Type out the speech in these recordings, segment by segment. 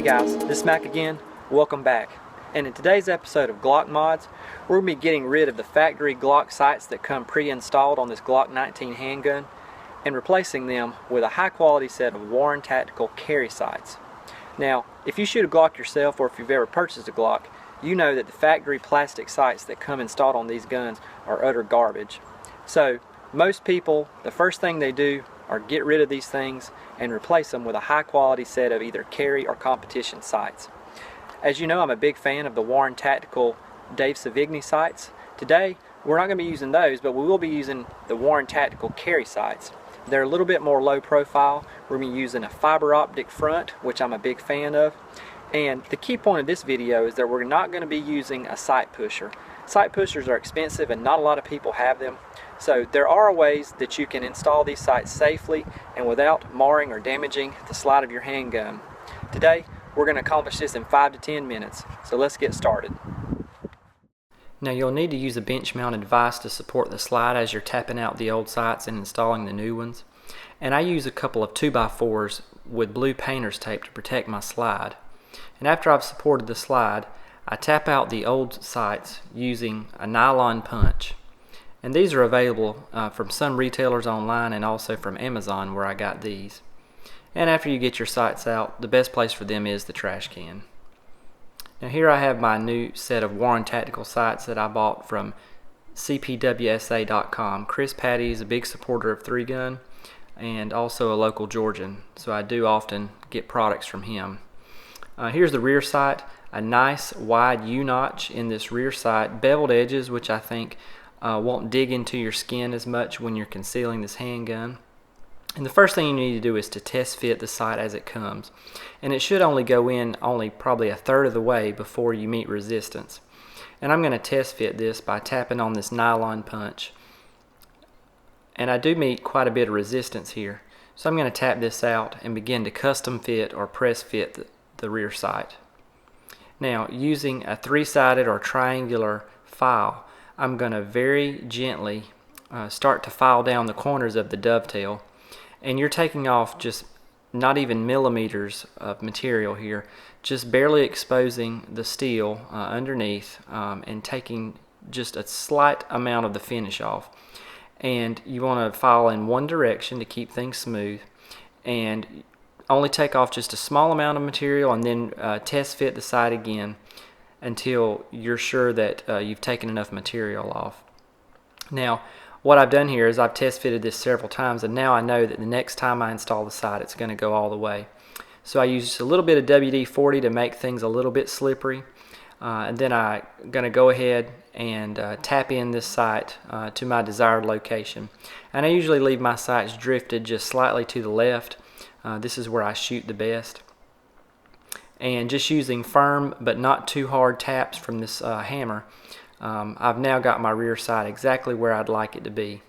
guys, this is Mac again. Welcome back. And in today's episode of Glock Mods, we're going to be getting rid of the factory Glock sights that come pre-installed on this Glock 19 handgun and replacing them with a high quality set of Warren Tactical carry sights. Now, if you shoot a Glock yourself or if you've ever purchased a Glock, you know that the factory plastic sights that come installed on these guns are utter garbage. So most people, the first thing they do are get rid of these things and replace them with a high quality set of either carry or competition sights. As you know, I'm a big fan of the Warren Tactical Dave Savigny sights. Today we're not going to be using those, but we will be using the Warren Tactical carry sights. They're a little bit more low profile. We're going to be using a fiber optic front, which I'm a big fan of. And the key point of this video is that we're not going to be using a sight pusher. Sight pushers are expensive and not a lot of people have them. So there are ways that you can install these sights safely and without marring or damaging the slide of your handgun. Today we're going to accomplish this in 5 to 10 minutes. So let's get started. Now you'll need to use a bench mounted vise to support the slide as you're tapping out the old sights and installing the new ones. And I use a couple of 2x4s with blue painter's tape to protect my slide. And after I've supported the slide, I tap out the old sights using a nylon punch. And these are available from some retailers online and also from Amazon, where I got these. And after you get your sights out, the best place for them is the trash can. Now here I have my new set of Warren Tactical sights that I bought from cpwsa.com. Chris Patty is a big supporter of 3-gun and also a local Georgian, so I do often get products from him. Here's the rear sight, a nice wide U-notch in this rear sight, beveled edges, which I think won't dig into your skin as much when you're concealing this handgun. And the first thing you need to do is to test fit the sight as it comes. And it should only go in probably 1/3 of the way before you meet resistance. And I'm going to test fit this by tapping on this nylon punch. And I do meet quite a bit of resistance here. So I'm going to tap this out and begin to custom fit or press fit the rear sight. Now, using a 3-sided or triangular file, I'm going to very gently start to file down the corners of the dovetail. And you're taking off just not even millimeters of material here, just barely exposing the steel underneath and taking just a slight amount of the finish off. And you want to file in one direction to keep things smooth, and only take off just a small amount of material and then test fit the sight again until you're sure that you've taken enough material off. Now what I've done here is I've test fitted this several times, and now I know that the next time I install the sight it's going to go all the way. So I use just a little bit of WD-40 to make things a little bit slippery, and then I'm going to go ahead and tap in this sight to my desired location. And I usually leave my sights drifted just slightly to the left. This is where I shoot the best. And just using firm but not too hard taps from this hammer, I've now got my rear sight exactly where I'd like it to be.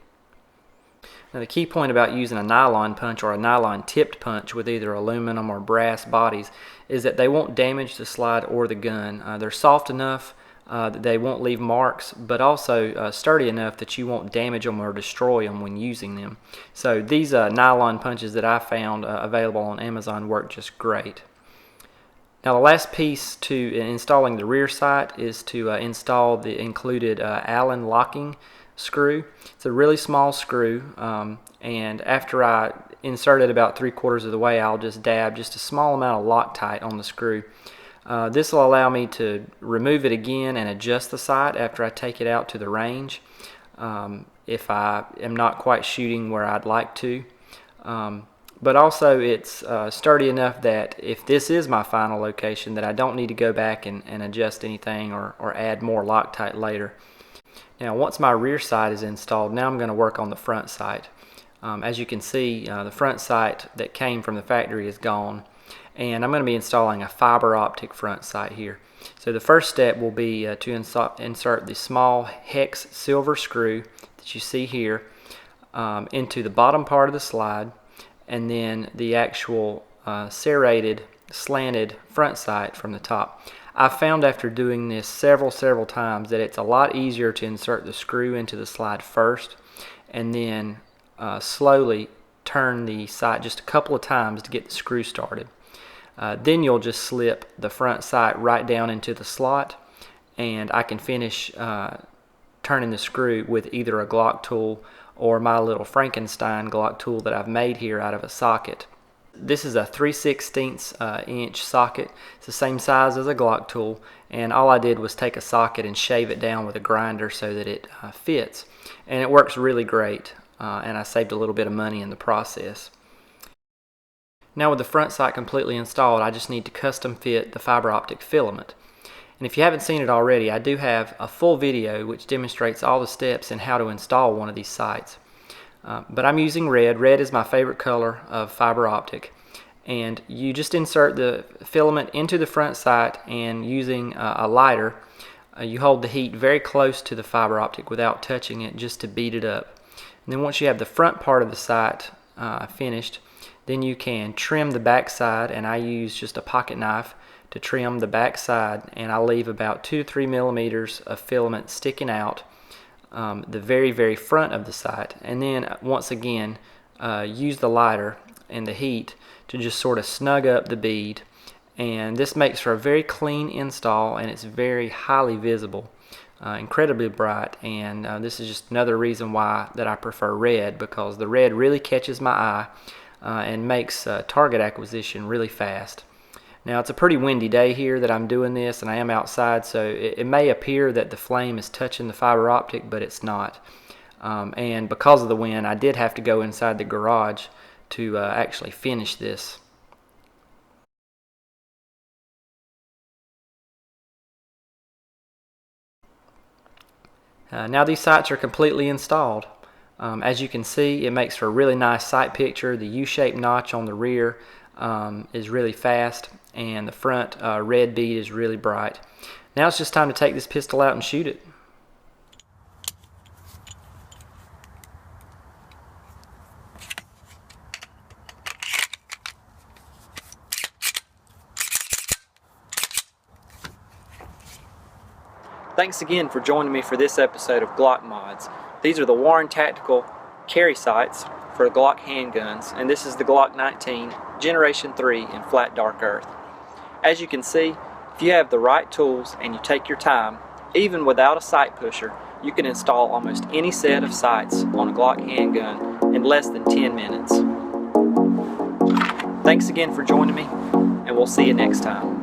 Now the key point about using a nylon punch or a nylon tipped punch with either aluminum or brass bodies is that they won't damage the slide or the gun. They're soft enough that they won't leave marks, but also sturdy enough that you won't damage them or destroy them when using them. So these nylon punches that I found available on Amazon work just great. Now the last piece to installing the rear sight is to install the included Allen locking screw. It's a really small screw, and after I insert it about 3/4 of the way, I'll just dab just a small amount of Loctite on the screw. This will allow me to remove it again and adjust the sight after I take it out to the range if I am not quite shooting where I'd like to. But also it's sturdy enough that if this is my final location, that I don't need to go back and adjust anything or add more Loctite later. Now once my rear sight is installed, now I'm going to work on the front sight. As you can see, the front sight that came from the factory is gone, and I'm going to be installing a fiber optic front sight here. So the first step will be to insert the small hex silver screw that you see here into the bottom part of the slide, and then the actual serrated slanted front sight from the top. I found after doing this several times that it's a lot easier to insert the screw into the slide first and then slowly turn the sight just a couple of times to get the screw started. Then you'll just slip the front sight right down into the slot, and I can finish turning the screw with either a Glock tool or my little Frankenstein Glock tool that I've made here out of a socket. This is a 3/16 inch socket. It's the same size as a Glock tool, and all I did was take a socket and shave it down with a grinder so that it fits, and it works really great, and I saved a little bit of money in the process. Now with the front sight completely installed, I just need to custom fit the fiber optic filament. And if you haven't seen it already, I do have a full video which demonstrates all the steps in how to install one of these sights. But I'm using red. Red is my favorite color of fiber optic. And you just insert the filament into the front sight, and using a lighter, you hold the heat very close to the fiber optic without touching it, just to beat it up. And then once you have the front part of the sight finished, then you can trim the back side, and I use just a pocket knife to trim the back side, and I leave about 2 to 3 millimeters of filament sticking out the very front of the sight. And then once again use the lighter and the heat to just sort of snug up the bead, and this makes for a very clean install, and it's very highly visible, incredibly bright. And this is just another reason why that I prefer red, because the red really catches my eye and makes target acquisition really fast. Now it's a pretty windy day here that I'm doing this, and I am outside, so it may appear that the flame is touching the fiber optic, but it's not. And because of the wind, I did have to go inside the garage to actually finish this. Now these sights are completely installed. As you can see, it makes for a really nice sight picture. The U-shaped notch on the rear is really fast, and the front red bead is really bright. Now it's just time to take this pistol out and shoot it. Thanks again for joining me for this episode of Glock Mods. These are the Warren Tactical carry sights for Glock handguns, and this is the Glock 19 Generation 3 in flat dark earth. As you can see, if you have the right tools and you take your time, even without a sight pusher, you can install almost any set of sights on a Glock handgun in less than 10 minutes. Thanks again for joining me, and we'll see you next time.